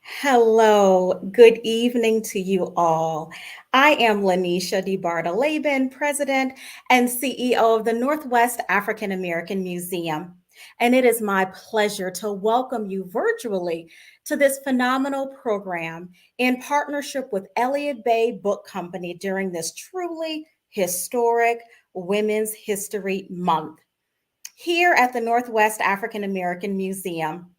Hello, good evening to you all. I am Lanisha DeBarta-Laban, President and CEO of the Northwest African American Museum. And it is my pleasure to welcome you virtually to this phenomenal program in partnership with Elliott Bay Book Company during this truly historic Women's History Month. Here at the Northwest African American Museum,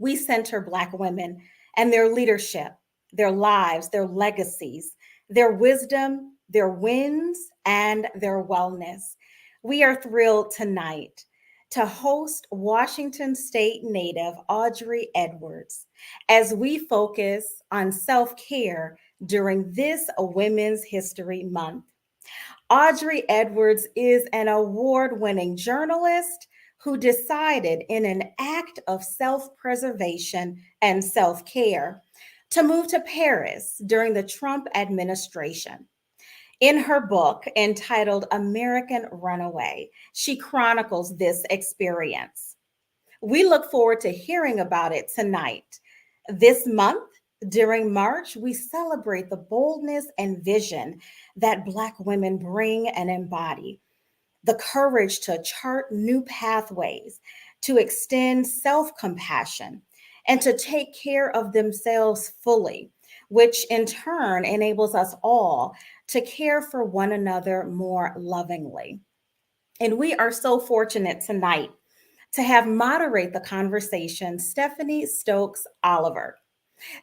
we center Black women and their leadership, their lives, their legacies, their wisdom, their wins, and their wellness. We are thrilled tonight to host Washington State native Audrey Edwards as we focus on self care during this Women's History Month. Audrey Edwards is an award winning journalist who decided, in an act of self preservation and self care, to move to Paris during the Trump administration. In her book entitled American Runaway, she chronicles this experience. We look forward to hearing about it tonight. This month, during March, we celebrate the boldness and vision that Black women bring and embody, the courage to chart new pathways, to extend self compassion, and to take care of themselves fully, which in turn enables us all to care for one another more lovingly. And we are so fortunate tonight to have moderate the conversation Stephanie Stokes Oliver.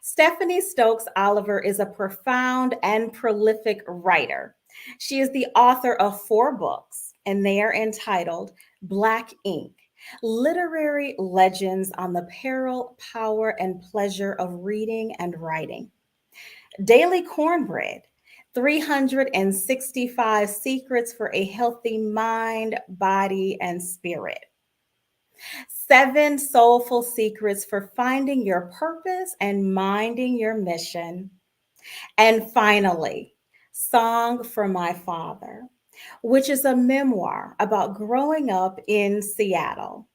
Stephanie Stokes Oliver is a profound and prolific writer. She is the author of four books, and they are entitled Black Ink: Literary Legends on the Peril, Power, and Pleasure of Reading and Writing, Daily Cornbread: 365 Secrets for a Healthy Mind, Body, and Spirit, Seven Soulful Secrets for Finding Your Purpose and Minding Your Mission. And finally, Song for My Father, which is a memoir about growing up in Seattle.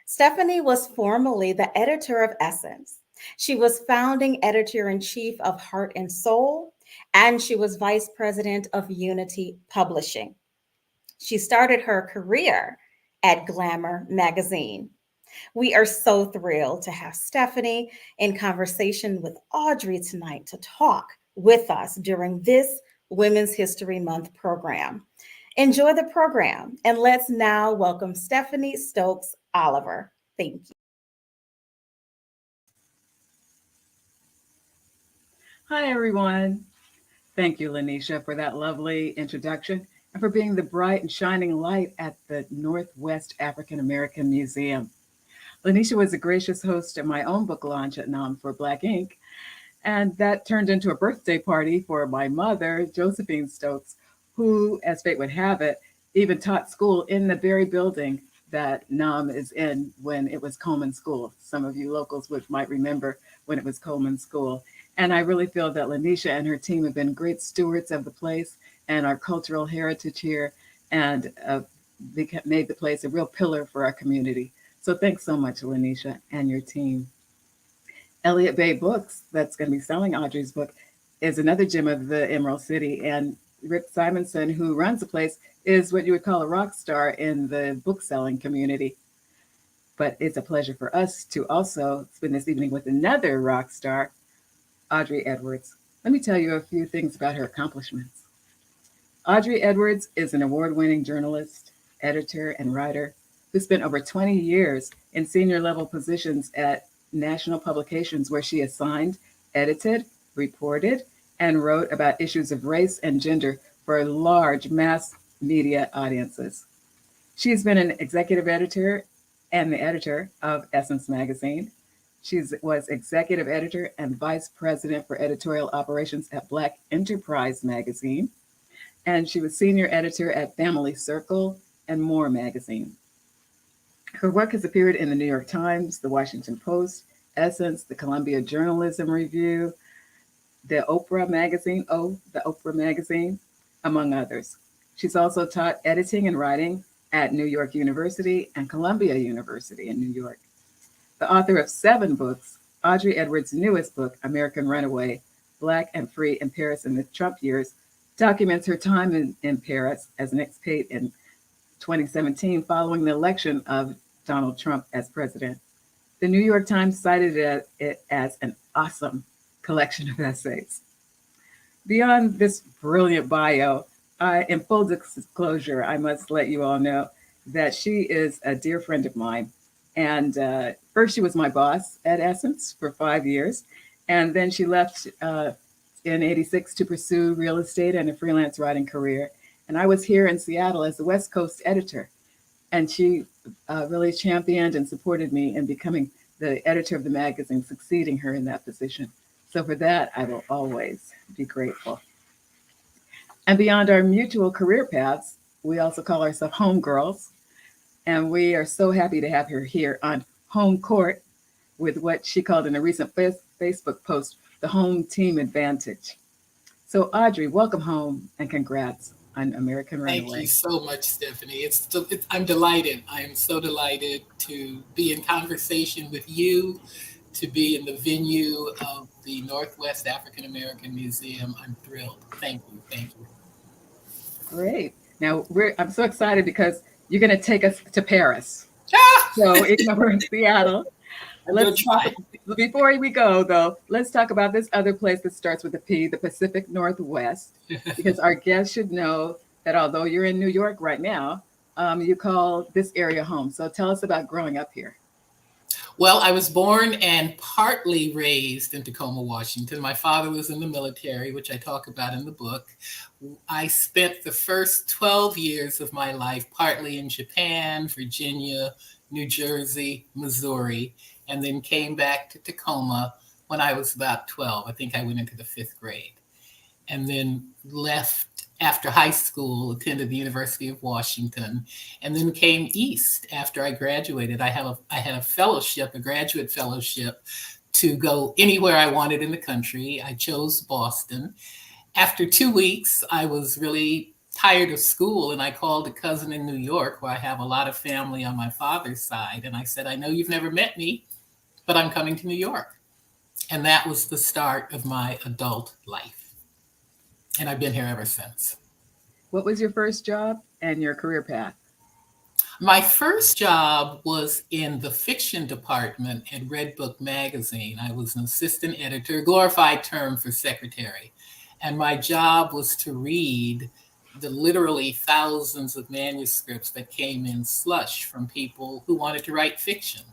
Stephanie was formerly the editor of Essence. She was founding editor in chief of Heart and Soul, and she was vice president of Unity Publishing. She started her career at Glamour magazine. We are so thrilled to have Stephanie in conversation with Audrey tonight to talk with us during this Women's History Month program. Enjoy the program, and let's now welcome Stephanie Stokes Oliver. Thank you. Hi, everyone. Thank you, Lanisha, for that lovely introduction and for being the bright and shining light at the Northwest African American Museum. Lanisha was a gracious host at my own book launch at NAM for Black Ink, and that turned into a birthday party for my mother, Josephine Stokes, who, as fate would have it, even taught school in the very building that NAM is in when it was Coleman School. Some of you locals might remember when it was Coleman School. And I really feel that Lanisha and her team have been great stewards of the place and our cultural heritage here, and made the place a real pillar for our community. So thanks so much, Lanisha, and your team. Elliott Bay Books, that's going to be selling Audrey's book, is another gem of the Emerald City. And Rick Simonson, who runs the place, is what you would call a rock star in the book selling community. But it's a pleasure for us to also spend this evening with another rock star, Audrey Edwards. Let me tell you a few things about her accomplishments. Audrey Edwards is an award-winning journalist, editor, and writer who spent over 20 years in senior level positions at national publications where she assigned, edited, reported, and wrote about issues of race and gender for large mass media audiences. She's been an executive editor and the editor of Essence magazine. She was executive editor and vice president for editorial operations at Black Enterprise magazine. And she was senior editor at Family Circle and More magazine. Her work has appeared in the New York Times, the Washington Post, Essence, the Columbia Journalism Review, the Oprah magazine, among others. She's also taught editing and writing at New York University and Columbia University in New York. The author of 7 books Audrey Edwards' newest book, American Runaway, Black and Free in Paris in the Trump Years, documents her time in Paris as an expat in 2017 following the election of Donald Trump as president. The New York Times cited it as an awesome collection of essays. Beyond this brilliant bio, in full disclosure, I must let you all know that she is a dear friend of mine. And first, she was my boss at Essence for 5 years. And then she left in '86 to pursue real estate and a freelance writing career. And I was here in Seattle as the West Coast editor. And she really championed and supported me in becoming the editor of the magazine, succeeding her in that position. So for that, I will always be grateful. And beyond our mutual career paths, we also call ourselves homegirls. And we are so happy to have her here on home court with what she called in a recent Facebook post, the home team advantage. So Audrey, welcome home and congrats on American Runaway. Thank you so much, Stephanie. I'm delighted. I am so delighted to be in conversation with you, to be in the venue of the Northwest African American Museum. I'm thrilled. Thank you. Thank you. Great. Now, I'm so excited because you're going to take us to Paris. Ah! So even though we're in Seattle, before we go, though, let's talk about this other place that starts with a P, the Pacific Northwest, because our guests should know that although you're in New York right now, you call this area home. So tell us about growing up here. Well, I was born and partly raised in Tacoma, Washington. My father was in the military, which I talk about in the book. I spent the first 12 years of my life partly in Japan, Virginia, New Jersey, Missouri, and then came back to Tacoma when I was about 12. I think I went into the 5th grade, and then left after high school, attended the University of Washington, and then came east after I graduated. I had a fellowship, a graduate fellowship, to go anywhere I wanted in the country. I chose Boston. After 2 weeks, I was really tired of school, and I called a cousin in New York, where I have a lot of family on my father's side, and I said, I know you've never met me, but I'm coming to New York. And that was the start of my adult life. And I've been here ever since. What was your first job and your career path? My first job was in the fiction department at Redbook magazine. I was an assistant editor, a glorified term for secretary. And my job was to read the literally thousands of manuscripts that came in slush from people who wanted to write fiction.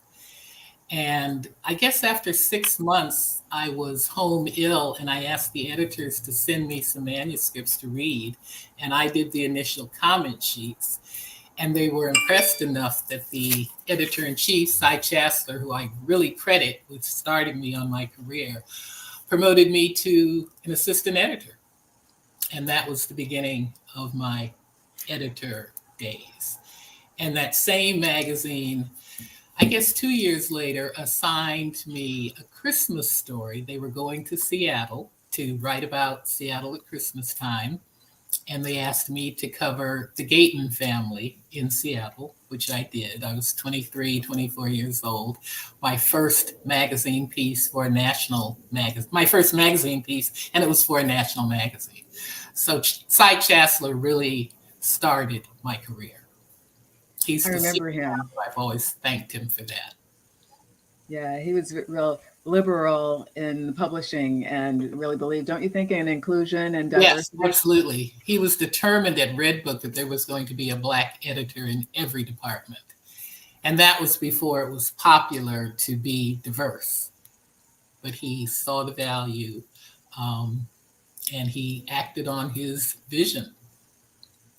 And I guess after 6 months, I was home ill, and I asked the editors to send me some manuscripts to read. And I did the initial comment sheets. And they were impressed enough that the editor-in-chief, Cy Chassler, who I really credit with starting me on my career, promoted me to an assistant editor. And that was the beginning of my editor days. And that same magazine, I guess 2 years later, assigned me a Christmas story. They were going to Seattle to write about Seattle at Christmas time. And they asked me to cover the Gayton family in Seattle, which I did. I was 23, 24 years old. My first magazine piece for a national magazine, my first magazine piece, and it was for a national magazine. So Cy Chassler really started my career. I remember him. I've always thanked him for that. Yeah, he was real liberal in publishing and really believed, don't you think, in inclusion and diversity? Yes, absolutely. He was determined at Redbook that there was going to be a Black editor in every department. And that was before it was popular to be diverse. But he saw the value, and he acted on his vision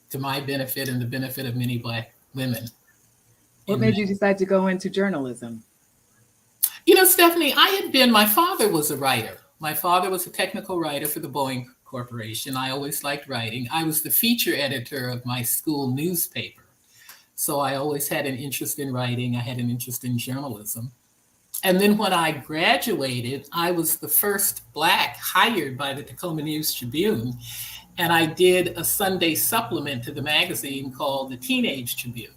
to my benefit and the benefit of many Black women. What made you decide to go into journalism? You know, Stephanie, my father was a writer. My father was a technical writer for the Boeing Corporation. I always liked writing. I was the feature editor of my school newspaper. So I always had an interest in writing. I had an interest in journalism. And then when I graduated, I was the first Black hired by the Tacoma News Tribune. And I did a Sunday supplement to the magazine called the Teenage Tribune.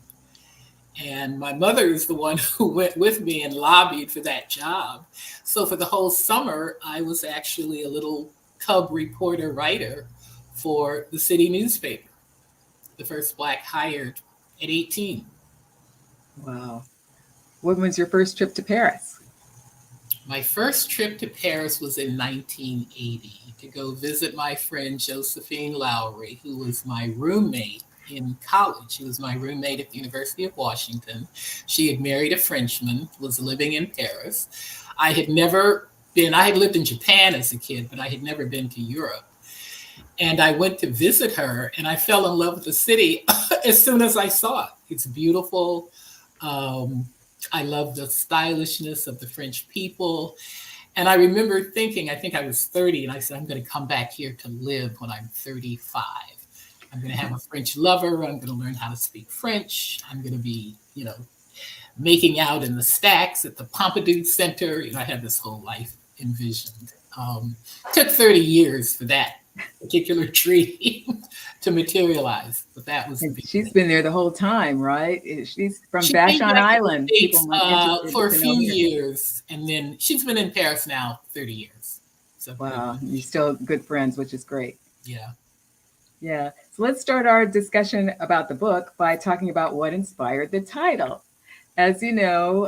And my mother is the one who went with me and lobbied for that job. So for the whole summer, I was actually a little cub reporter writer for the city newspaper, the first Black hired at 18. Wow. When was your first trip to Paris? My first trip to Paris was in 1980 to go visit my friend Josephine Lowry, who was my roommate in college. She was my roommate at the University of Washington. She had married a Frenchman, was living in Paris. I had lived in Japan as a kid, but I had never been to Europe. And I went to visit her and I fell in love with the city as soon as I saw it. It's beautiful. I love the stylishness of the French people. And I remember thinking, I think I was 30, and I said, I'm going to come back here to live when I'm 35. I'm going to have a French lover. I'm going to learn how to speak French. I'm going to be, making out in the stacks at the Pompidou Center. I had this whole life envisioned. Took 30 years for that particular dream to materialize, but that was. She's been there the whole time, right? She's from Vashon Island. For a few years, and then she's been in Paris now 30 years. So wow, you're still good friends, which is great. Yeah. Yeah. So let's start our discussion about the book by talking about what inspired the title. As you know,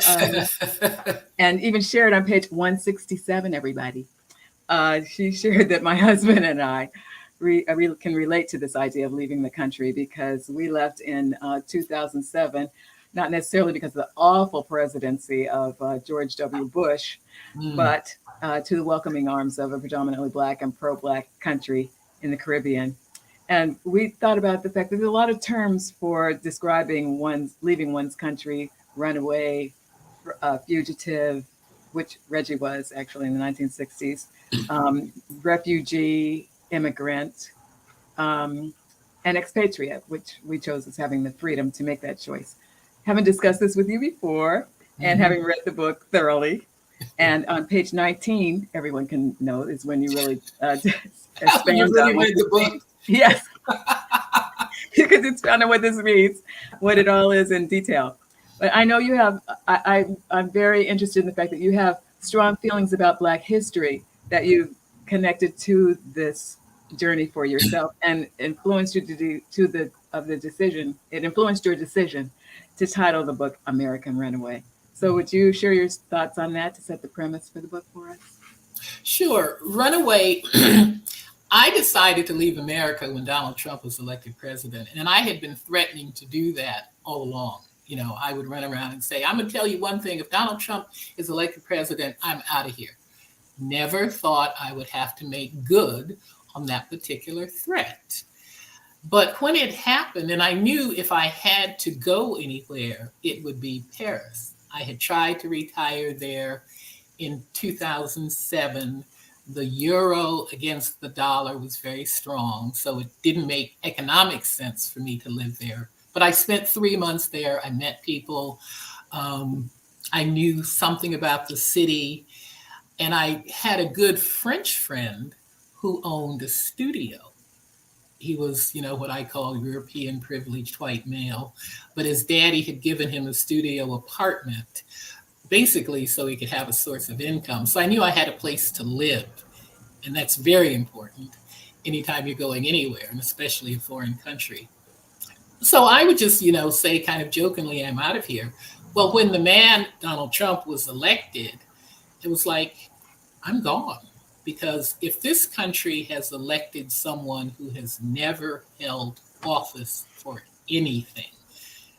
and even shared on page 167, everybody. She shared that my husband and I can relate to this idea of leaving the country because we left in 2007, not necessarily because of the awful presidency of George W. Bush, but to the welcoming arms of a predominantly Black and pro-Black country in the Caribbean. And we thought about the fact that there's a lot of terms for describing leaving one's country: runaway, fugitive, which Reggie was actually in the 1960s, refugee, immigrant, and expatriate, which we chose as having the freedom to make that choice. Haven't discussed this with you before, and having read the book thoroughly. And on page 19, everyone can know, is when you really expand you really read the book. Yes, because it's found out what this means, what it all is in detail. But I know you have, I'm very interested in the fact that you have strong feelings about Black history that you've connected to this journey for yourself and influenced you the decision. It influenced your decision to title the book American Runaway. So would you share your thoughts on that to set the premise for the book for us? Sure. Runaway. I decided to leave America when Donald Trump was elected president, and I had been threatening to do that all along. I would run around and say, I'm going to tell you one thing. If Donald Trump is elected president, I'm out of here. Never thought I would have to make good on that particular threat. But when it happened, and I knew if I had to go anywhere, it would be Paris. I had tried to retire there in 2007. The euro against the dollar was very strong, so it didn't make economic sense for me to live there. But I spent 3 months there. I met people. I knew something about the city. And I had a good French friend who owned a studio. He was, what I call European privileged white male. But his daddy had given him a studio apartment, basically so he could have a source of income. So I knew I had a place to live. And that's very important anytime you're going anywhere, and especially a foreign country. So I would just, say kind of jokingly, I'm out of here. Well, when the man, Donald Trump, was elected, it was like, I'm gone. Because if this country has elected someone who has never held office for anything,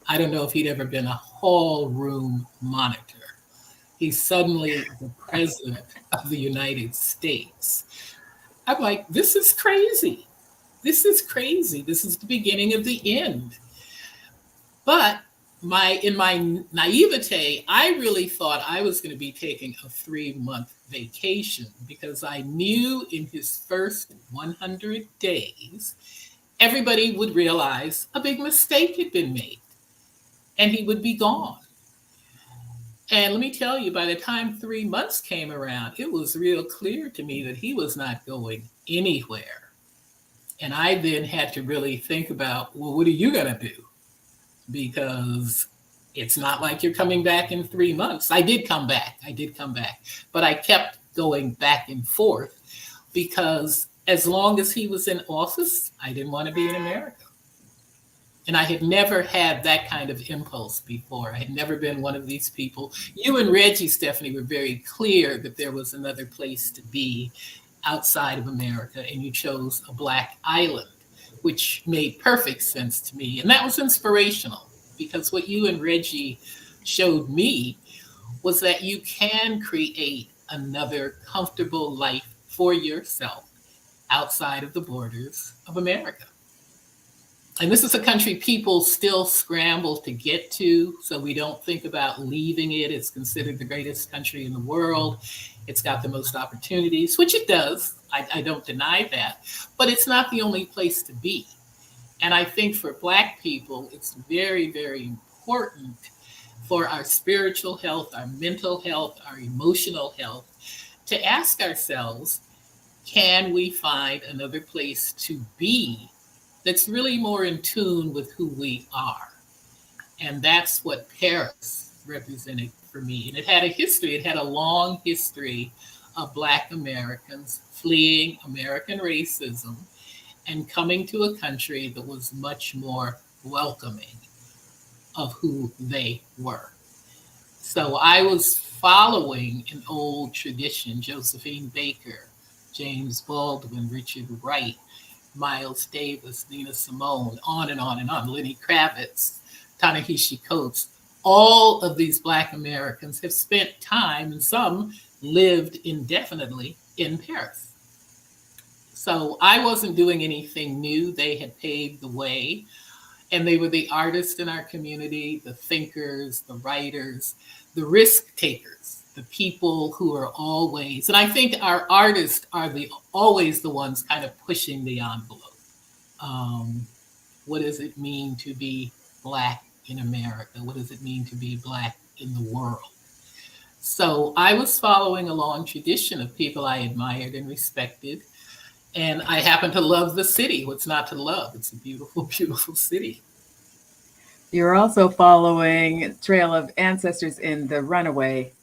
I don't know if he'd ever been a hall room monitor. He's suddenly the president of the United States. I'm like, this is crazy. This is crazy. This is the beginning of the end. But in my naivete, I really thought I was going to be taking a 3-month vacation because I knew in his first 100 days, everybody would realize a big mistake had been made and he would be gone. And let me tell you, by the time 3 months came around, it was real clear to me that he was not going anywhere. And I then had to really think about, well, what are you going to do? Because It's not like you're coming back in 3 months. I did come back. But I kept going back and forth because as long as he was in office, I didn't want to be in America. And I had never had that kind of impulse before. I had never been one of these people. You and Reggie, Stephanie, were very clear that there was another place to be outside of America, and you chose a Black island, which made perfect sense to me. And that was inspirational because what you and Reggie showed me was that you can create another comfortable life for yourself outside of the borders of America. And this is a country people still scramble to get to, so we don't think about leaving it. It's considered the greatest country in the world. It's got the most opportunities, which it does. I don't deny that. But it's not the only place to be. And I think for Black people, it's very, very important for our spiritual health, our mental health, our emotional health, to ask ourselves, can we find another place to be that's really more in tune with who we are? And that's what Paris represented for me. And it had a history, it had a long history of Black Americans fleeing American racism and coming to a country that was much more welcoming of who they were. So I was following an old tradition, Josephine Baker, James Baldwin, Richard Wright, Miles Davis, Nina Simone, on and on and on, Lenny Kravitz, Ta-Nehisi Coates. All of these Black Americans have spent time, and some lived indefinitely in Paris. So I wasn't doing anything new. They had paved the way, and they were the artists in our community, the thinkers, the writers, the risk takers, the people who are always, and I think our artists are always the ones kind of pushing the envelope. What does it mean to be Black in America? What does it mean to be Black in the world? So I was following a long tradition of people I admired and respected. And I happen to love the city. What's not to love? It's a beautiful, beautiful city. You're also following trail of ancestors in the Runaway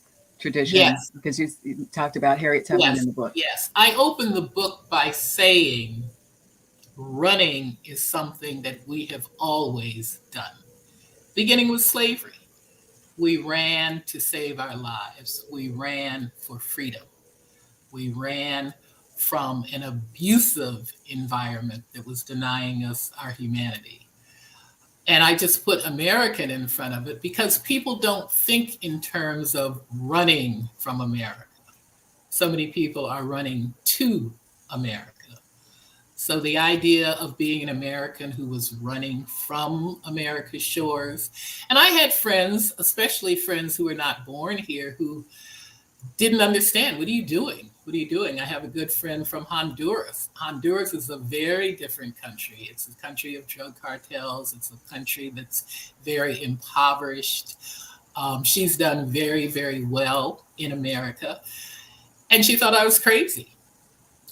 tradition, Yes. because you talked about Harriet Tubman in the book. Yes. I opened the book by saying running is something that we have always done. Beginning with slavery. We ran to save our lives. We ran for freedom. We ran from an abusive environment that was denying us our humanity. And I just put American in front of it because people don't think in terms of running from America. So many people are running to America. So the idea of being an American who was running from America's shores, and I had friends, especially friends who were not born here, who didn't understand. What are you doing? What are you doing? I have a good friend from Honduras. Honduras is a very different country. It's a country of drug cartels. It's a country that's very impoverished. She's done very, very well in America. And she thought I was crazy.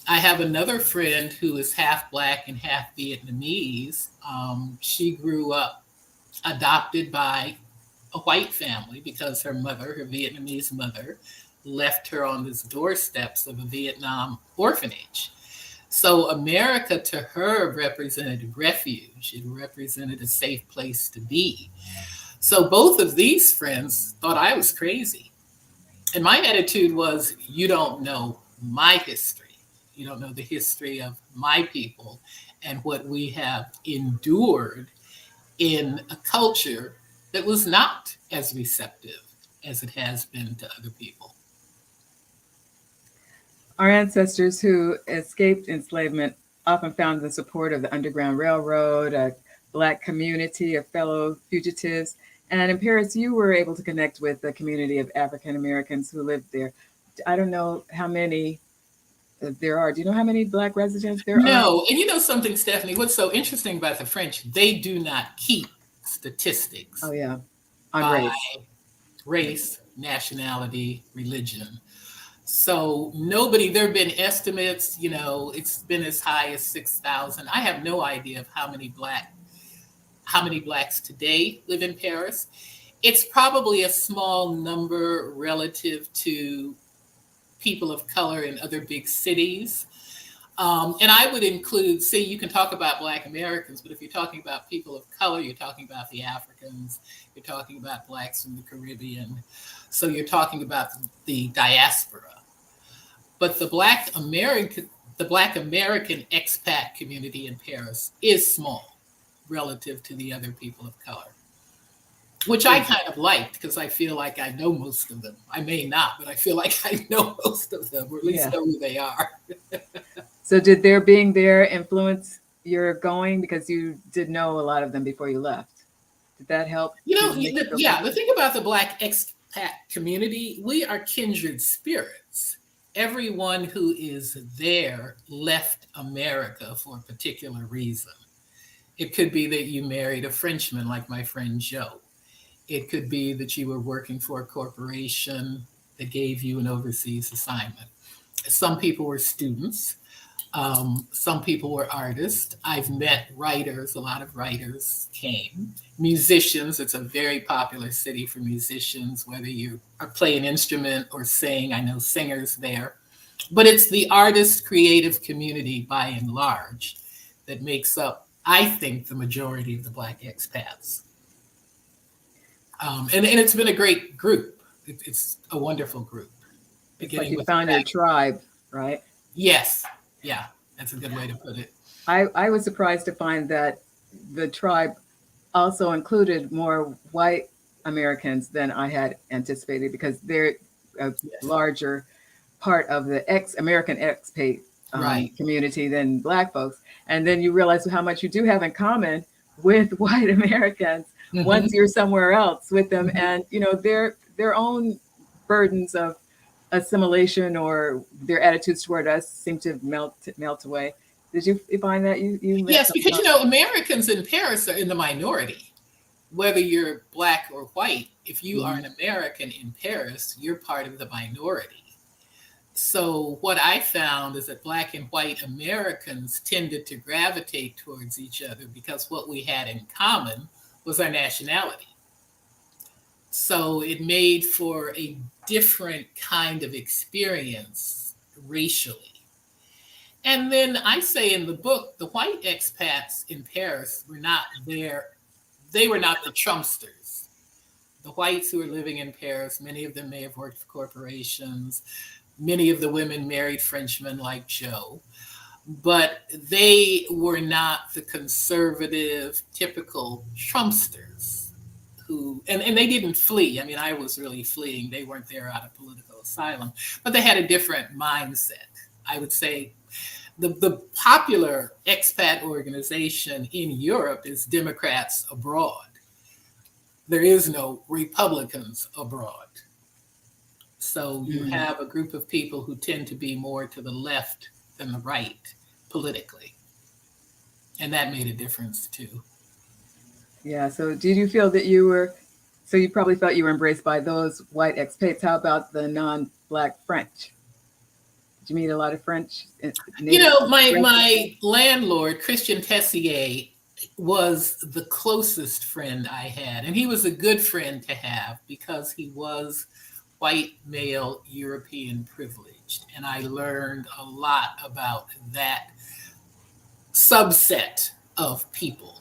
I have another friend who is half Black and half Vietnamese. She grew up adopted by a white family because her mother, her Vietnamese mother, left her on the doorsteps of a Vietnam orphanage. So America to her represented refuge. It represented a safe place to be. So both of these friends thought I was crazy. And my attitude was, you don't know my history. You don't know the history of my people and what we have endured in a culture that was not as receptive as it has been to other people. Our ancestors who escaped enslavement often found the support of the Underground Railroad, a Black community of fellow fugitives. And in Paris, you were able to connect with the community of African Americans who lived there. I don't know how many there are. Do you know how many Black residents there are? No. And you know something, Stephanie, what's so interesting about the French, they do not keep statistics. Oh, yeah. On race, nationality, religion. So nobody, there have been estimates, you know, it's been as high as 6,000. I have no idea of how many Blacks today live in Paris. It's probably a small number relative to people of color in other big cities. And I would include, see, you can talk about Black Americans, but if you're talking about people of color, you're talking about the Africans, you're talking about Blacks from the Caribbean. So you're talking about the diaspora. But the Black American expat community in Paris is small relative to the other people of color, which I kind of liked because I feel like I know most of them. I may not, but I feel like I know most of them, or at least know who they are. So did their being there influence your going, because you did know a lot of them before you left? Did that help? The thing about the Black expat community, we are kindred spirits. Everyone who is there left America for a particular reason. It could be that you married a Frenchman like my friend Joe. It could be that you were working for a corporation that gave you an overseas assignment. Some people were students. Some people were artists. I've met writers. A lot of writers came. Musicians. It's a very popular city for musicians, whether you are playing an instrument or sing. I know singers there. But it's the artist creative community by and large that makes up, I think, the majority of the Black expats. And it's been a great group. It's a wonderful group. It's like you found your tribe, right? Yes. Yeah, that's a good way to put it. I was surprised to find that the tribe also included more white Americans than I had anticipated, because they're a larger part of the American expat community than Black folks. And then you realize how much you do have in common with white Americans once you're somewhere else with them. And, their own burdens of assimilation or their attitudes toward us seem to melt away. Did you find that you yes, because Americans in Paris are in the minority. Whether you're Black or white, if you are an American in Paris, you're part of the minority. So what I found is that Black and white Americans tended to gravitate towards each other because what we had in common was our nationality. So it made for a different kind of experience racially. And then I say in the book, the white expats in Paris were not there. They were not the Trumpsters. The whites who were living in Paris, many of them may have worked for corporations. Many of the women married Frenchmen like Joe, but they were not the conservative, typical Trumpsters. And they didn't flee. I mean, I was really fleeing. They weren't there out of political asylum, but they had a different mindset. I would say the popular expat organization in Europe is Democrats abroad. There is no Republicans abroad. So you have a group of people who tend to be more to the left than the right politically. And that made a difference too. Yeah. So did you feel that you probably felt you were embraced by those white expats? How about the non-Black French? Did you meet a lot of French? My landlord, Christian Tessier, was the closest friend I had. And he was a good friend to have because he was white, male, European privileged. And I learned a lot about that subset of people.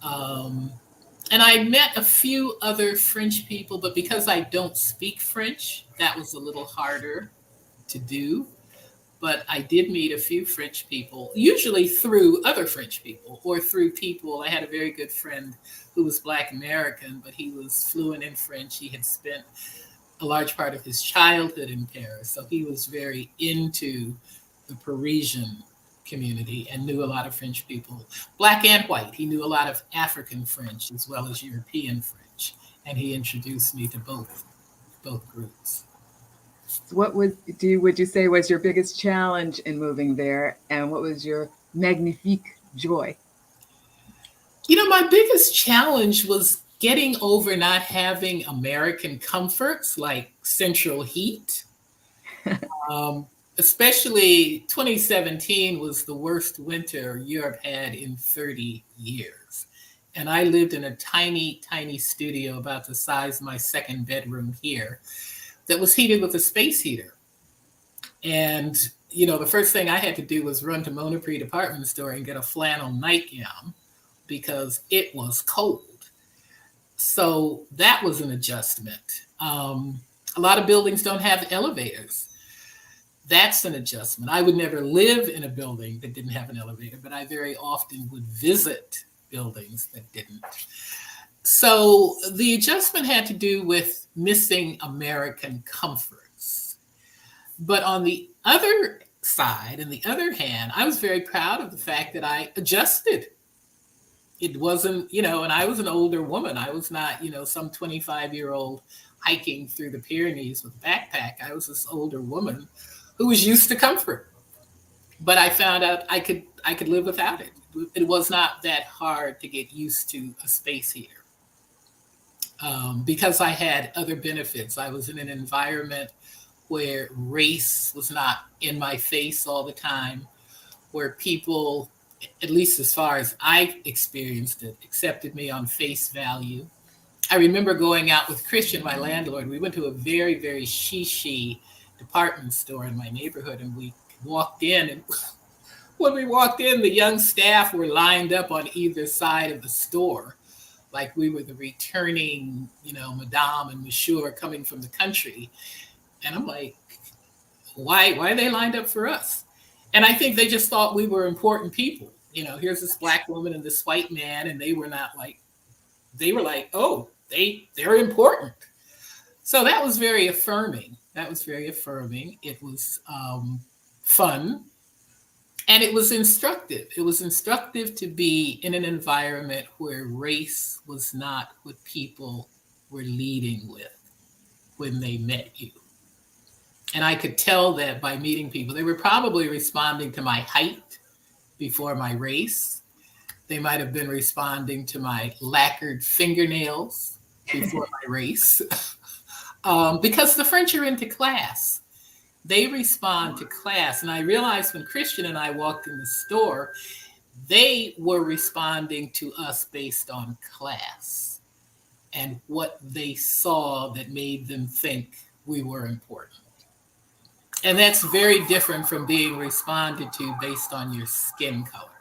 And I met a few other French people, but because I don't speak French, that was a little harder to do. But I did meet a few French people, usually through other French people or through people. I had a very good friend who was Black American, but he was fluent in French. He had spent a large part of his childhood in Paris. So he was very into the Parisian community and knew a lot of French people, Black and white. He knew a lot of African French as well as European French. And he introduced me to both groups. What would you say was your biggest challenge in moving there? And what was your magnifique joy? My biggest challenge was getting over not having American comforts like central heat. Especially 2017 was the worst winter Europe had in 30 years. And I lived in a tiny, tiny studio about the size of my second bedroom here that was heated with a space heater. And, the first thing I had to do was run to Monoprix department store and get a flannel nightgown because it was cold. So that was an adjustment. A lot of buildings don't have elevators. That's an adjustment. I would never live in a building that didn't have an elevator, but I very often would visit buildings that didn't. So the adjustment had to do with missing American comforts. But on the other side, on the other hand, I was very proud of the fact that I adjusted. It wasn't, and I was an older woman. I was not, some 25-year-old hiking through the Pyrenees with a backpack. I was this older woman who was used to comfort. But I found out I could live without it. It was not that hard to get used to a space heater. Because I had other benefits. I was in an environment where race was not in my face all the time, where people, at least as far as I experienced it, accepted me on face value. I remember going out with Christian, my landlord. We went to a very, very she department store in my neighborhood, and we walked in. And when we walked in, the young staff were lined up on either side of the store, like we were the returning, madame and monsieur coming from the country. And I'm like, why are they lined up for us? And I think they just thought we were important people. Here's this Black woman and this white man, and they were like, oh, they're important. So that was very affirming. It was fun. And it was instructive. It was instructive to be in an environment where race was not what people were leading with when they met you. And I could tell that by meeting people. They were probably responding to my height before my race. They might have been responding to my lacquered fingernails before my race. Because the French are into class. They respond to class. And I realized when Christian and I walked in the store, they were responding to us based on class and what they saw that made them think we were important. And that's very different from being responded to based on your skin color.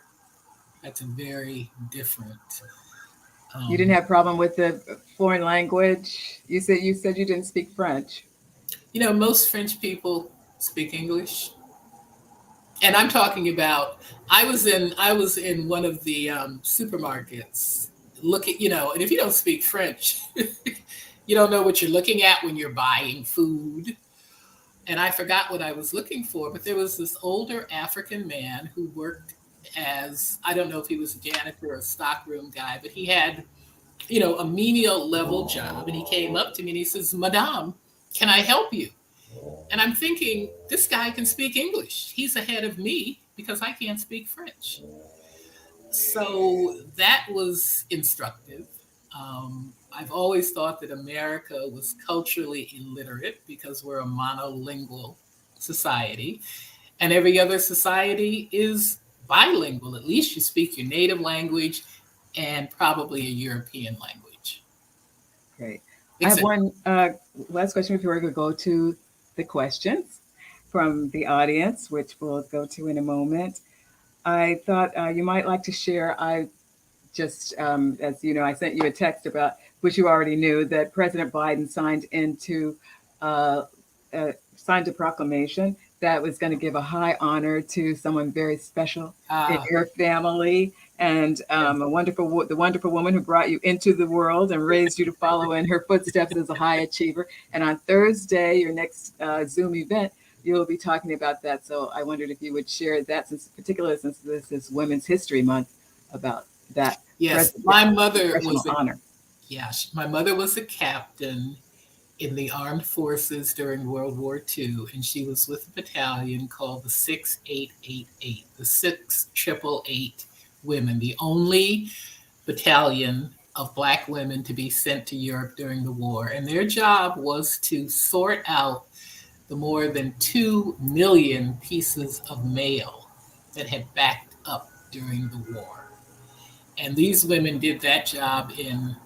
That's a very different. You didn't have a problem with the foreign language? You said you didn't speak French. Most French people speak English. And I'm talking about, I was in one of the supermarkets looking, and if you don't speak French, you don't know what you're looking at when you're buying food. And I forgot what I was looking for, but there was this older African man who worked as, I don't know if he was a janitor or a stockroom guy, but he had, a menial level job. And he came up to me and he says, "Madame, can I help you?" And I'm thinking, this guy can speak English. He's ahead of me because I can't speak French. So that was instructive. I've always thought that America was culturally illiterate because we're a monolingual society, and every other society is bilingual. At least you speak your native language and probably a European language. Great. I have one last question before we go to the questions from the audience, which we'll go to in a moment. I thought you might like to share. I just, as you know, I sent you a text about, which you already knew, that President Biden signed a proclamation that was going to give a high honor to someone very special in your family, and the wonderful woman who brought you into the world and raised you to follow in her footsteps as a high achiever. And on Thursday, your next Zoom event, you'll be talking about that. So I wondered if you would share that, since this is Women's History Month, about that. Yes, my mother was honor. Yeah, my mother was a captain in the armed forces during World War II, and she was with a battalion called the 6888, the 6888 women, the only battalion of Black women to be sent to Europe during the war. And their job was to sort out the more than 2 million pieces of mail that had backed up during the war. And these women did that job in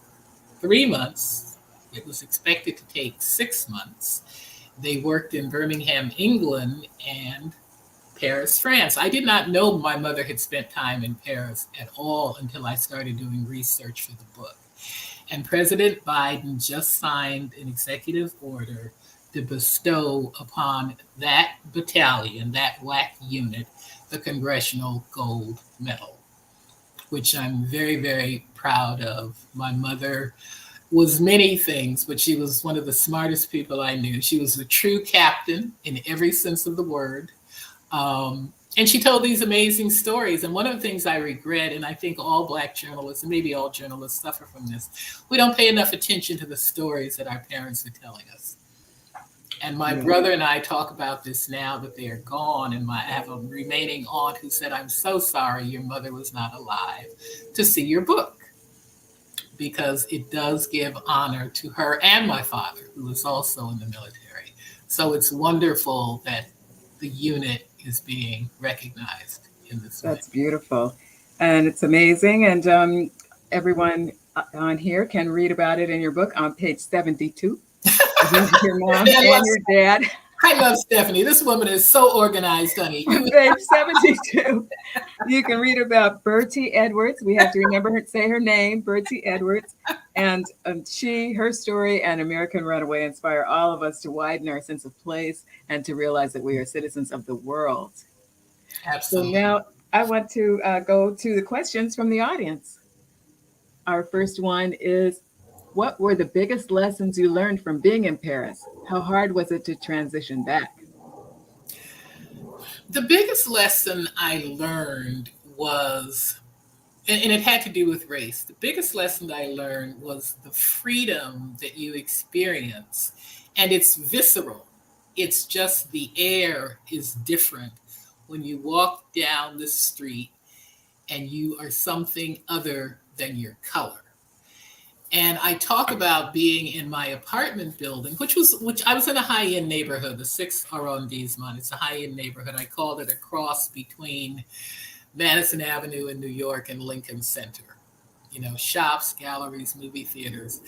3 months. It was expected to take 6 months. They worked in Birmingham, England, and Paris, France. I did not know my mother had spent time in Paris at all until I started doing research for the book. And President Biden just signed an executive order to bestow upon that battalion, that black unit, the Congressional Gold Medal, which I'm very, very proud of. My mother was many things, but she was one of the smartest people I knew. She was a true captain in every sense of the word. And she told these amazing stories. And one of the things I regret, and I think all Black journalists, and maybe all journalists suffer from this, we don't pay enough attention to the stories that our parents are telling us. And my brother and I talk about this now that they are gone. And I have a remaining aunt who said, I'm so sorry your mother was not alive to see your book, because it does give honor to her and my father, who was also in the military. So it's wonderful that the unit is being recognized in this way. That's beautiful. And it's amazing. And everyone on here can read about it in your book on page 72. Your mom and your dad. I love Stephanie. This woman is so organized, honey. Page 72. You can read about Bertie Edwards. We have to remember her, say her name, Bertie Edwards. And her story and American Runaway inspire all of us to widen our sense of place and to realize that we are citizens of the world. Absolutely. So now I want to go to the questions from the audience. Our first one is, what were the biggest lessons you learned from being in Paris? How hard was it to transition back? The biggest lesson I learned was, and it had to do with race, the biggest lesson I learned was the freedom that you experience. And it's visceral. It's just the air is different when you walk down the street and you are something other than your color. And I talk about being in my apartment building, which I was in a high-end neighborhood, the 6th arrondissement. It's a high-end neighborhood. I called it a cross between Madison Avenue in New York and Lincoln Center. You know, shops, galleries, movie theaters.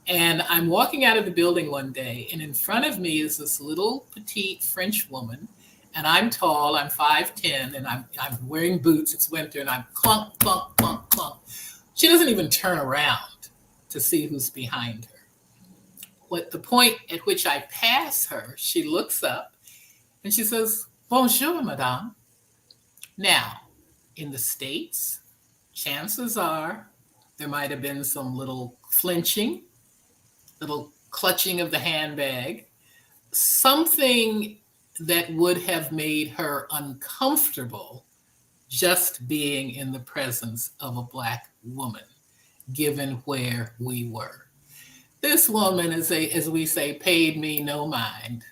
And I'm walking out of the building one day, and in front of me is this little petite French woman. And I'm tall, I'm 5'10", and I'm wearing boots. It's winter, and I'm clunk, clunk, clunk, clunk. She doesn't even turn around to see who's behind her. At the point at which I pass her, she looks up and she says, "Bonjour, madame." Now, in the States, chances are there might have been some little flinching, little clutching of the handbag, something that would have made her uncomfortable just being in the presence of a Black woman, given where we were. This woman, as we say, paid me no mind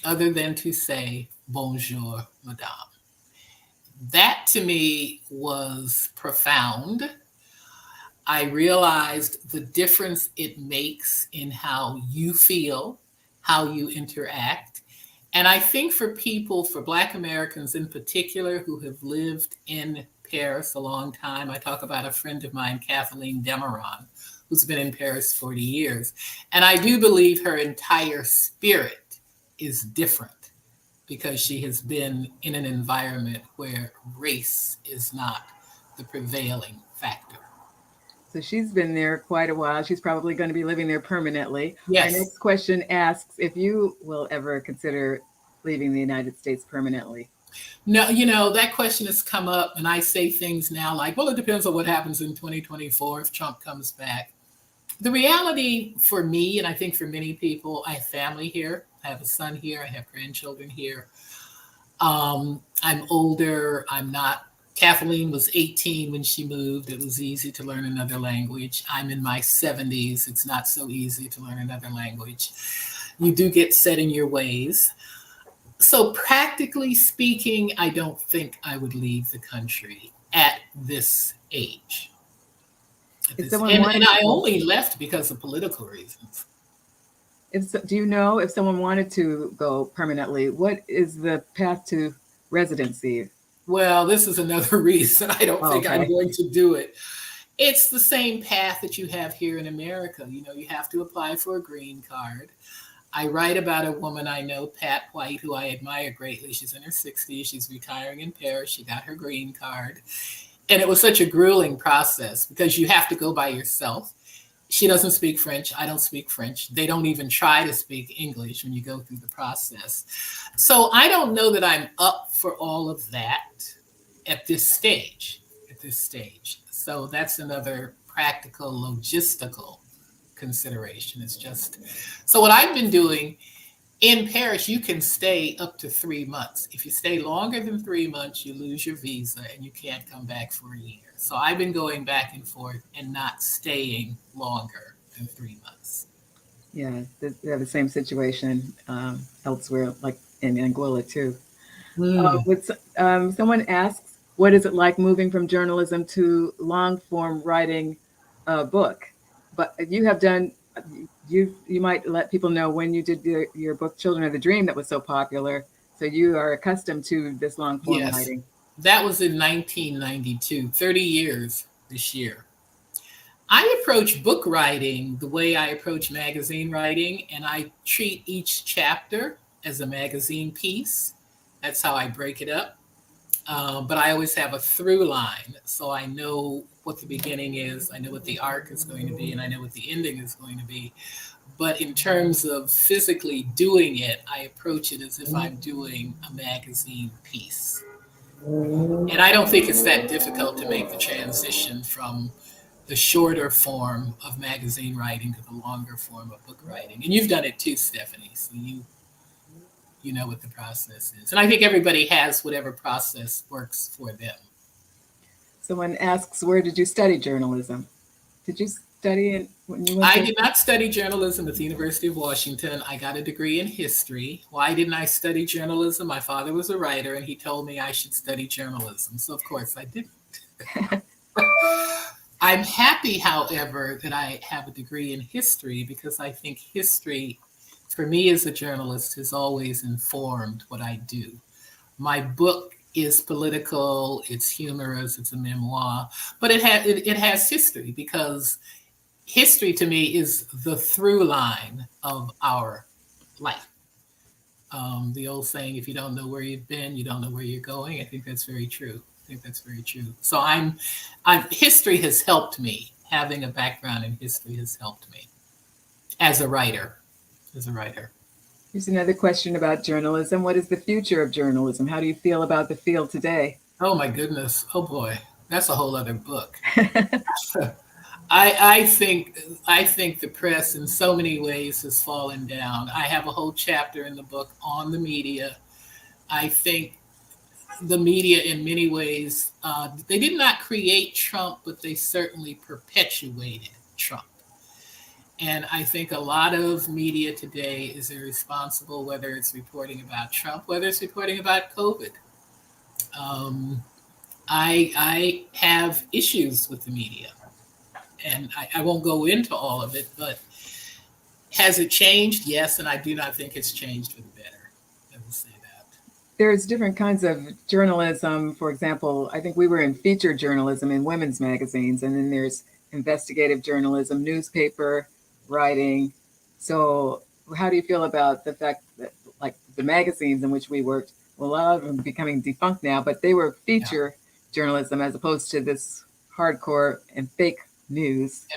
other than to say, "Bonjour, madame." That to me was profound. I realized the difference it makes in how you feel, how you interact. And I think for Black Americans in particular who have lived in Paris a long time, I talk about a friend of mine, Kathleen Demeron, who's been in Paris 40 years. And I do believe her entire spirit is different because she has been in an environment where race is not the prevailing factor. So she's been there quite a while. She's probably going to be living there permanently. Yes. Our next question asks if you will ever consider leaving the United States permanently. No, that question has come up, and I say things now like, well, it depends on what happens in 2024 if Trump comes back. The reality for me, and I think for many people, I have family here. I have a son here. I have grandchildren here. I'm older. Kathleen was 18 when she moved. It was easy to learn another language. I'm in my 70s. It's not so easy to learn another language. You do get set in your ways. So practically speaking, I don't think I would leave the country at this age. And I only left because of political reasons. Do you know if someone wanted to go permanently, what is the path to residency? Well, this is another reason I don't think I'm Okay. going to do it. It's the same path that you have here in America. You know, you have to apply for a green card. I write about a woman I know, Pat White, who I admire greatly. She's in her 60s. She's retiring in Paris. She got her green card. And it was such a grueling process because you have to go by yourself. She doesn't speak French. I don't speak French. They don't even try to speak English when you go through the process. So I don't know that I'm up for all of that at this stage. So that's another practical, logistical consideration. It's just, so what I've been doing in Paris, you can stay up to 3 months. If you stay longer than 3 months, you lose your visa and you can't come back for a year. So I've been going back and forth and not staying longer than 3 months. Yeah, we have the same situation elsewhere, like in Angola too. Someone asks, what is it like moving from journalism to long form writing a book? But you have done, you might let people know when you did your book, Children of the Dream, that was so popular. So you are accustomed to this long form Yes, writing. that was in 1992, 30 years this year. I approach book writing the way I approach magazine writing, and I treat each chapter as a magazine piece. That's how I break it up. But I always have a through line. So I know what the beginning is, I know what the arc is going to be, and I know what the ending is going to be. But in terms of physically doing it, I approach it as if I'm doing a magazine piece. And I don't think it's that difficult to make the transition from the shorter form of magazine writing to the longer form of book writing. And you've done it too, Stephanie. So you know what the process is. And I think everybody has whatever process works for them. Someone asks, where did you study journalism? Did you study it when you went I to? did not study journalism at the University of Washington. I got a degree in history. Why didn't I study journalism? My father was a writer and he told me I should study journalism. So of course I didn't. I'm happy, however, that I have a degree in history because I think history, for me as a journalist, has always informed what I do. My book is political, it's humorous, it's a memoir, but it has history because history to me is the through line of our life. The old saying, if you don't know where you've been, you don't know where you're going. I think that's very true. So history has helped me. Having a background in history has helped me as a writer. Here's another question about journalism. What is the future of journalism? How do you feel about the field today? Oh my goodness. Oh boy. That's a whole other book. I think the press in so many ways has fallen down. I have a whole chapter in the book on the media. I think the media in many ways, they did not create Trump, but they certainly perpetuated Trump. And I think a lot of media today is irresponsible, whether it's reporting about Trump, whether it's reporting about COVID. I have issues with the media, and I won't go into all of it, but has it changed? Yes, and I do not think it's changed for the better. I will say that. There's different kinds of journalism. For example, I think we were in featured journalism in women's magazines, and then there's investigative journalism, newspaper writing. So how do you feel about the fact that, like, the magazines in which we worked, well, a lot of them are becoming defunct now, but they were feature journalism as opposed to this hardcore and fake news.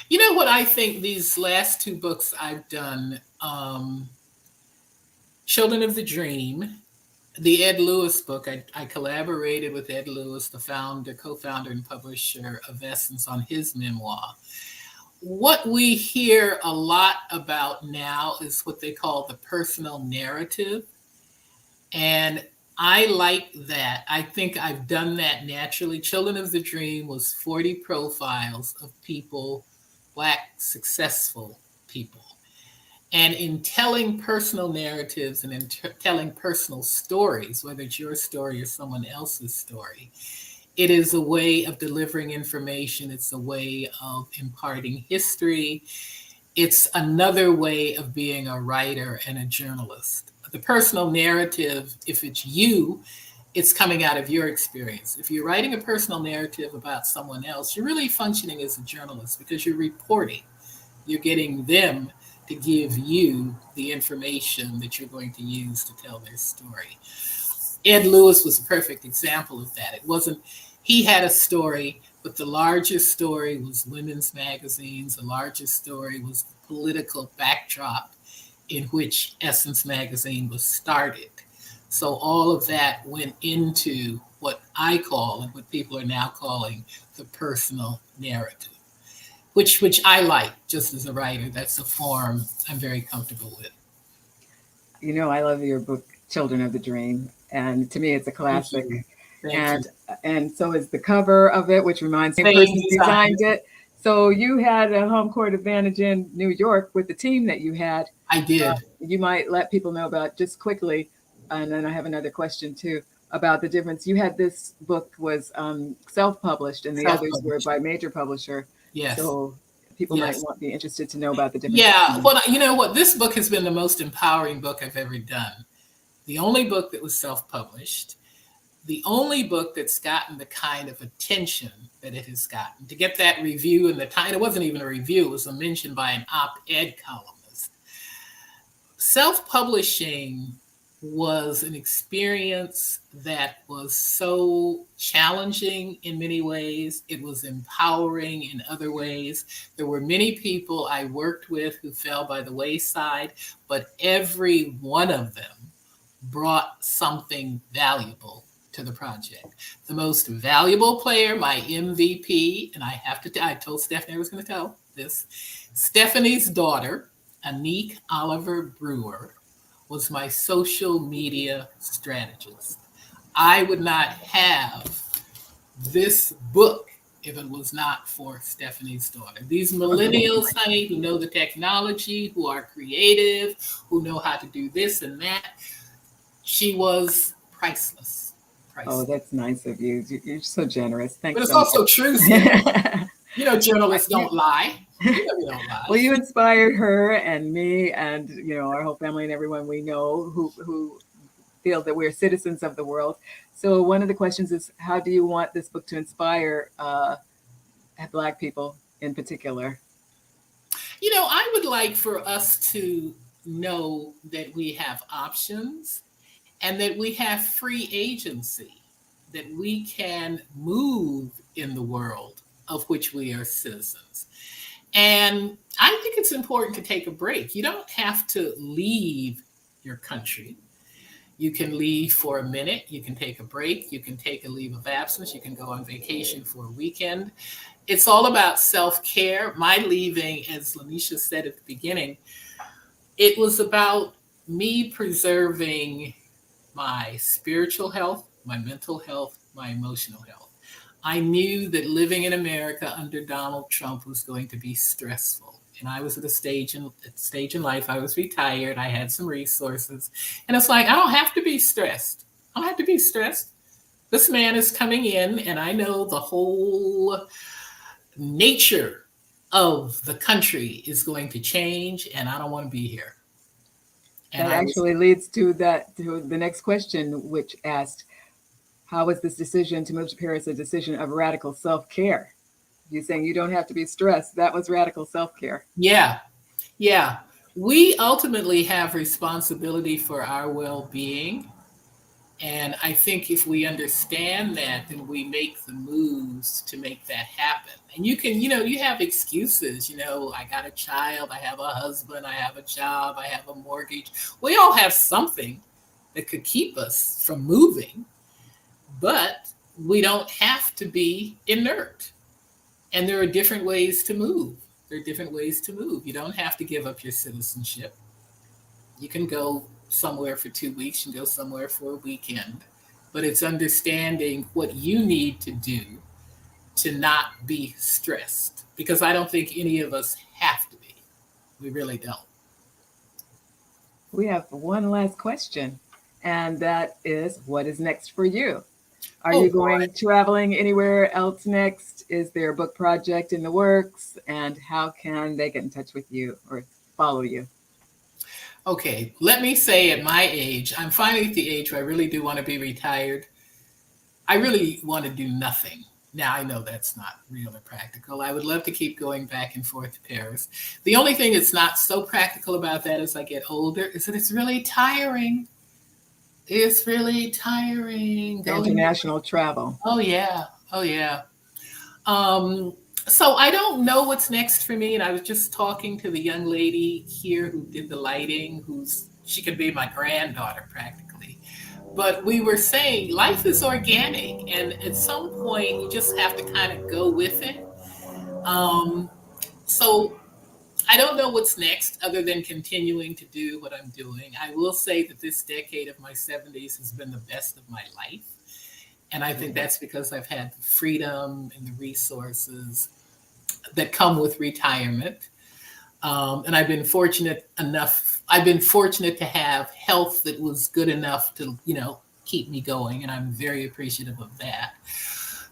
You know what I think these last two books I've done, Children of the Dream, the Ed Lewis book, I collaborated with Ed Lewis, the co-founder and publisher of Essence, on his memoir. What we hear a lot about now is what they call the personal narrative. And I like that. I think I've done that naturally. Children of the Dream was 40 profiles of people, Black, successful people. And in telling personal narratives and in telling personal stories, whether it's your story or someone else's story, it is a way of delivering information. It's a way of imparting history. It's another way of being a writer and a journalist. The personal narrative, if it's you, it's coming out of your experience. If you're writing a personal narrative about someone else, you're really functioning as a journalist because you're reporting. You're getting them to give you the information that you're going to use to tell their story. Ed Lewis was a perfect example of that. It wasn't, he had a story, but the largest story was women's magazines. The largest story was the political backdrop in which Essence magazine was started. So all of that went into what I call, and what people are now calling, the personal narrative, which I like just as a writer. That's a form I'm very comfortable with. You know, I love your book, Children of the Dream. And to me, it's a classic. And so is the cover of it, which reminds me, the person designed it. So you had a home court advantage in New York with the team that you had. I did. You might let people know about, just quickly, and then I have another question too, about the difference. You had, this book was self-published and the others were by major publisher. Yes. So people might be interested to know about the difference. Yeah, well, you know what? This book has been the most empowering book I've ever done. The only book that was self-published, the only book that's gotten the kind of attention that it has gotten. To get that review in the Times, it wasn't even a review, it was a mention by an op-ed columnist. Self-publishing was an experience that was so challenging in many ways. It was empowering in other ways. There were many people I worked with who fell by the wayside, but every one of them brought something valuable to the project. The most valuable player, my MVP, and I told Stephanie I was going to tell this, Stephanie's daughter, Anique Oliver Brewer, was my social media strategist. I would not have this book if it was not for Stephanie's daughter. These millennials, honey, who know the technology, who are creative, who know how to do this and that, she was priceless. Oh, that's nice of you. You're so generous. Thanks. But it's also true. You know, journalists don't lie. You know, we don't lie. Well, you inspired her and me and, you know, our whole family and everyone we know who feel that we're citizens of the world. So one of the questions is, how do you want this book to inspire Black people in particular? You know, I would like for us to know that we have options and that we have free agency, that we can move in the world of which we are citizens. And I think it's important to take a break. You don't have to leave your country. You can leave for a minute. You can take a break. You can take a leave of absence. You can go on vacation for a weekend. It's all about self-care. My leaving, as Lanisha said at the beginning, it was about me preserving my spiritual health, my mental health, my emotional health. I knew that living in America under Donald Trump was going to be stressful. And I was at a stage in life, I was retired, I had some resources. And it's like, I don't have to be stressed. I don't have to be stressed. This man is coming in and I know the whole nature of the country is going to change and I don't want to be here. And that actually leads to the next question, which asked, how was this decision to move to Paris a decision of radical self-care? You're saying you don't have to be stressed. That was radical self-care. Yeah. We ultimately have responsibility for our well-being. And I think if we understand that, then we make the moves to make that happen. And you can, you have excuses, I got a child, I have a husband, I have a job, I have a mortgage. We all have something that could keep us from moving, but we don't have to be inert. And there are different ways to move. You don't have to give up your citizenship. You can go somewhere for 2 weeks and go somewhere for a weekend, but it's understanding what you need to do to not be stressed, because I don't think any of us have to be. We really don't. We have one last question, and that is, what is next for you? Are you going traveling anywhere else next? Is there a book project in the works? And how can they get in touch with you or follow you? Okay, let me say at my age, I'm finally at the age where I really do want to be retired. I really want to do nothing. Now, I know that's not real or practical. I would love to keep going back and forth to Paris. The only thing that's not so practical about that as I get older is that it's really tiring. It's really tiring going. International travel. Oh, yeah. Oh, yeah. Um, so I don't know what's next for me. And I was just talking to the young lady here who did the lighting, she could be my granddaughter practically. But we were saying life is organic, and at some point you just have to kind of go with it. Um, so I don't know what's next other than continuing to do what I'm doing. I will say that this decade of my 70s has been the best of my life. And I think that's because I've had the freedom and the resources that come with retirement. And I've been fortunate to have health that was good enough to, keep me going. And I'm very appreciative of that.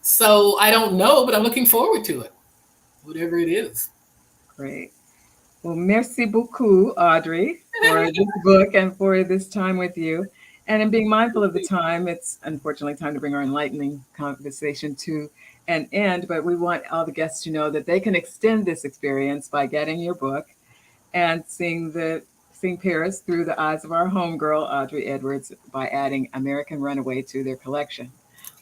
So I don't know, but I'm looking forward to it, whatever it is. Great. Well, merci beaucoup, Audrey, for this book and for this time with you. And in being mindful of the time, it's unfortunately time to bring our enlightening conversation to an end. But we want all the guests to know that they can extend this experience by getting your book and seeing Paris through the eyes of our homegirl, Audrey Edwards, by adding American Runaway to their collection.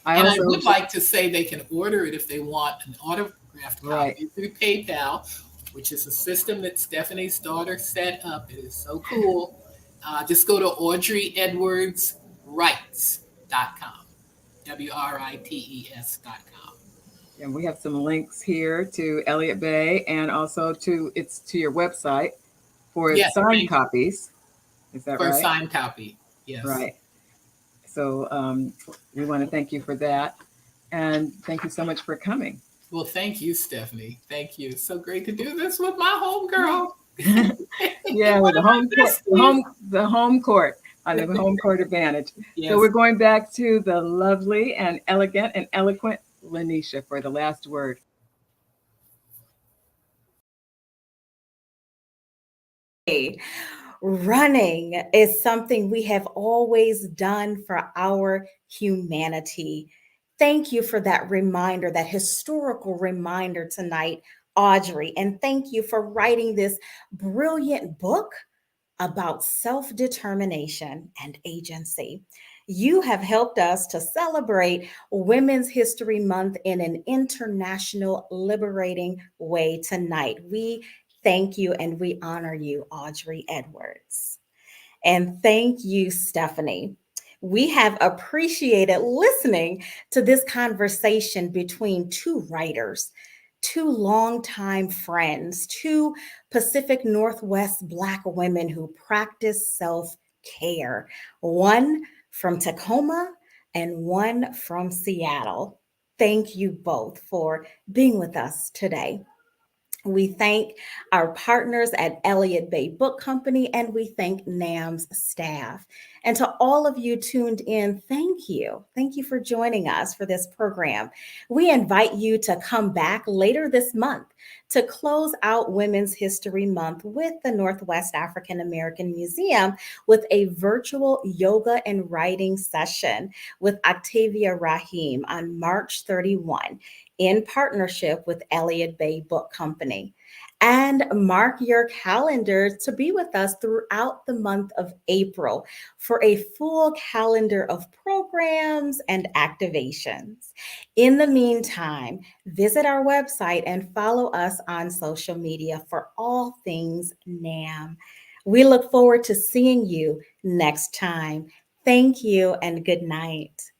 I would like to say they can order it if they want an autographed copy through PayPal, which is a system that Stephanie's daughter set up. It is so cool. Just go to AudreyEdwardsWrites.com, WRITES.com. And we have some links here to Elliott Bay and also to your website for signed copies. Is that right? For a signed copy, yes. Right. So we want to thank you for that. And thank you so much for coming. Well, thank you, Stephanie. Thank you. So great to do this with my homegirl. Yeah, with the home court on the home court advantage. Yes. So we're going back to the lovely and elegant and eloquent Lanisha for the last word. Running is something we have always done for our humanity. Thank you for that reminder, that historical reminder tonight, Audrey. And thank you for writing this brilliant book about self-determination and agency. You have helped us to celebrate Women's History Month in an international, liberating way tonight. We thank you and we honor you, Audrey Edwards. And thank you, Stephanie. We have appreciated listening to this conversation between two writers, two longtime friends, two Pacific Northwest Black women who practice self-care, one from Tacoma and one from Seattle. Thank you both for being with us today. We thank our partners at Elliott Bay Book Company, and we thank NAM's staff. And to all of you tuned in, thank you. Thank you for joining us for this program. We invite you to come back later this month to close out Women's History Month with the Northwest African American Museum with a virtual yoga and writing session with Octavia Rahim on March 31. In partnership with Elliott Bay Book Company. And mark your calendars to be with us throughout the month of April for a full calendar of programs and activations. In the meantime, visit our website and follow us on social media for all things NAM. We look forward to seeing you next time. Thank you and good night.